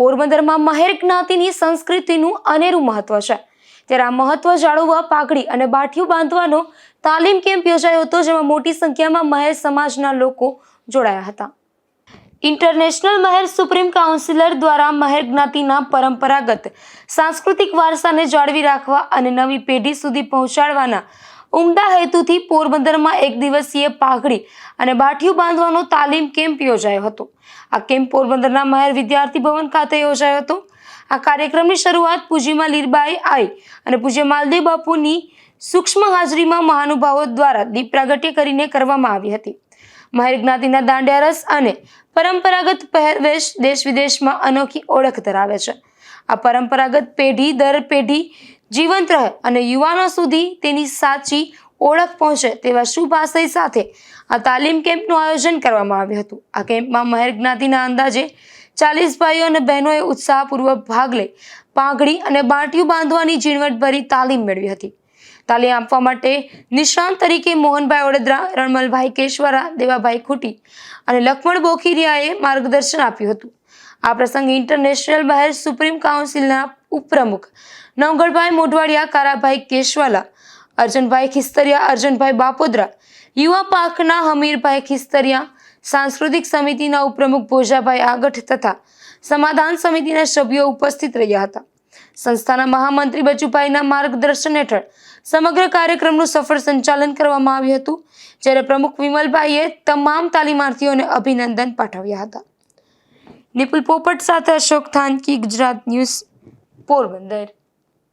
પોરબંદરમાં મહેર જ્ઞાતિની સંસ્કૃતિનું અનેરું મહત્વ છે, ત્યારે આ મહત્વ જાળવવા પાઘડી અને બાઠિયું બાંધવાનો તાલીમ કેમ્પ યોજાયો હતો, જેમાં મોટી સંખ્યામાં મહેર સમાજના લોકો જોડાયા હતા. ઇન્ટરનેશનલ મહેર સુપ્રીમ કાઉન્સિલર દ્વારા મહેર જ્ઞાતિના પરંપરાગત સાંસ્કૃતિક વારસાને જાળવી રાખવા અને નવી પેઢી સુધી પહોંચાડવાના ઉમદા હેતુથી પોરબંદરમાં એક દિવસીય પાઘડી અને બાઠિયું બાંધવાનો તાલીમ કેમ્પ યોજાયો હતો. આ કેમ્પ પોરબંદરના મહેર વિદ્યાર્થી ભવન ખાતે યોજાયો હતો. આ કાર્યક્રમની શરૂઆત પૂજ્યમાં લીરબાઈ આઈ અને પૂજ્ય માલદેવ બાપુની સૂક્ષ્મ હાજરીમાં મહાનુભાવો દ્વારા દીપ પ્રાગટ્ય કરીને કરવામાં આવી હતી. મહેર જ્ઞાતિના દાંડિયા રસ અને પરંપરાગત પહેરવેશ દેશ વિદેશમાં અનોખી ઓળખ ધરાવે છે. આ પરંપરાગત પેઢી દર પેઢી જીવંત રહે અને યુવાનો સુધી તેની સાચી ઓળખ પહોંચે તેવા શુભ આશય સાથે આ તાલીમ કેમ્પનું આયોજન કરવામાં આવ્યું હતું. આ કેમ્પમાં મહેર જ્ઞાતિના અંદાજે 40 ભાઈઓ અને બહેનોએ ઉત્સાહપૂર્વક ભાગ લઈ પાઘડી અને બાંટિયું બાંધવાની ઝીણવટભરી તાલીમ મેળવી હતી. તાલીમ આપવા માટે નિષ્ણાંત તરીકે મોહનભાઈ ઓડેદરા, રણમલભાઈ કેશવારા, દેવાભાઈ ખૂટી અને લક્ષ્મણ બોખીરિયાએ માર્ગદર્શન આપ્યું હતું. આ પ્રસંગે ઇન્ટરનેશનલ મહેર સુપ્રીમ કાઉન્સિલના ઉપપ્રમુખ નવગણભાઈ મોઢવાડિયા, કારાભાઈ કેશવાલા, અર્જનભાઈ ખિસ્તરિયા, અર્જનભાઈ બાપોદરા, યુવા પાકના હમીરભાઈ ખિસ્તરિયા, સાંસ્કૃતિક સમિતિના ઉપપ્રમુખ ભોજાભાઈ આગઠ તથા સમાધાન સમિતિના સભ્યો ઉપસ્થિત રહ્યા હતા. સંસ્થાના મહામંત્રી બચુભાઈના માર્ગદર્શન હેઠળ સમગ્ર કાર્યક્રમનું સફળ સંચાલન કરવામાં આવ્યું હતું, જ્યારે પ્રમુખ વિમલભાઈએ તમામ તાલીમાર્થીઓને અભિનંદન પાઠવ્યા હતા. નિપુલ પોપટ સાથે અશોક થાનકી, ગુજરાત ન્યૂઝ, પોરબંદર.